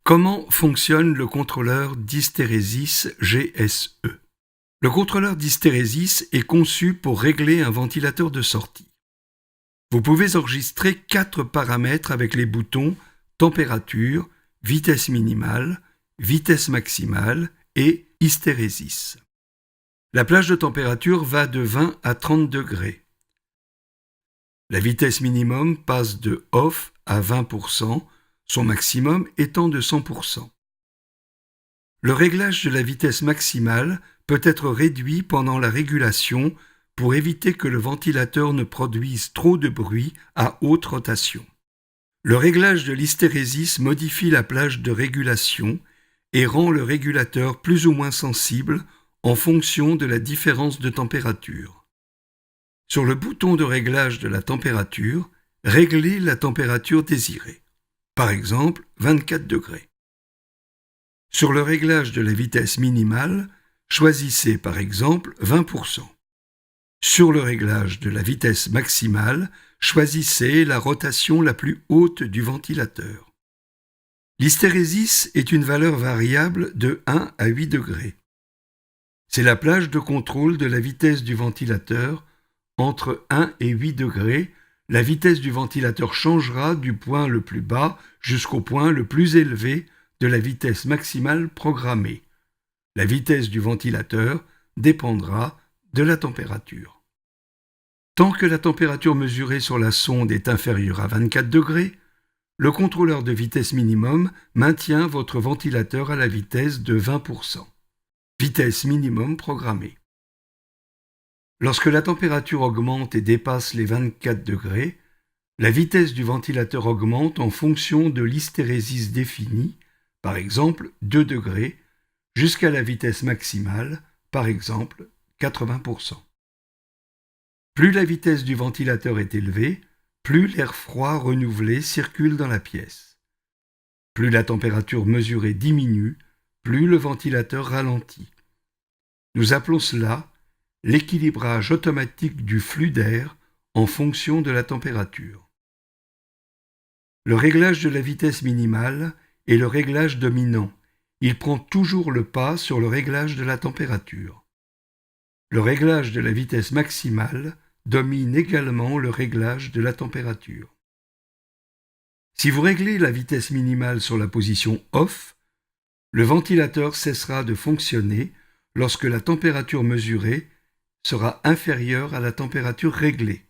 Comment fonctionne le contrôleur d'hystérésis GSE? Le contrôleur d'hystérésis est conçu pour régler un ventilateur de sortie. Vous pouvez enregistrer 4 paramètres avec les boutons température, vitesse minimale, vitesse maximale et hystérésis. La plage de température va de 20 à 30 degrés. La vitesse minimum passe de off à 20%, son maximum étant de 100%. Le réglage de la vitesse maximale peut être réduit pendant la régulation pour éviter que le ventilateur ne produise trop de bruit à haute rotation. Le réglage de l'hystérésis modifie la plage de régulation et rend le régulateur plus ou moins sensible en fonction de la différence de température. Sur le bouton de réglage de la température, réglez la température désirée. Par exemple, 24 degrés. Sur le réglage de la vitesse minimale, choisissez par exemple 20%. Sur le réglage de la vitesse maximale, choisissez la rotation la plus haute du ventilateur. L'hystérésis est une valeur variable de 1 à 8 degrés. C'est la plage de contrôle de la vitesse du ventilateur. Entre 1 et 8 degrés, la vitesse du ventilateur changera du point le plus bas jusqu'au point le plus élevé de la vitesse maximale programmée. La vitesse du ventilateur dépendra de la température. Tant que la température mesurée sur la sonde est inférieure à 24 degrés, le contrôleur de vitesse minimum maintient votre ventilateur à la vitesse de 20%. Vitesse minimum programmée. Lorsque la température augmente et dépasse les 24 degrés, la vitesse du ventilateur augmente en fonction de l'hystérésis définie, par exemple 2 degrés, jusqu'à la vitesse maximale, par exemple 80%. Plus la vitesse du ventilateur est élevée, plus l'air froid renouvelé circule dans la pièce. Plus la température mesurée diminue, plus le ventilateur ralentit. Nous appelons cela l'équilibrage automatique du flux d'air en fonction de la température. Le réglage de la vitesse minimale est le réglage dominant. Il prend toujours le pas sur le réglage de la température. Le réglage de la vitesse maximale domine également le réglage de la température. Si vous réglez la vitesse minimale sur la position off, le ventilateur cessera de fonctionner lorsque la température mesurée sera inférieure à la température réglée.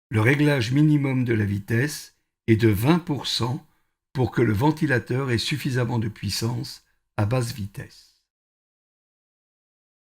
Le réglage minimum de la vitesse est de 20% pour que le ventilateur ait suffisamment de puissance à basse vitesse.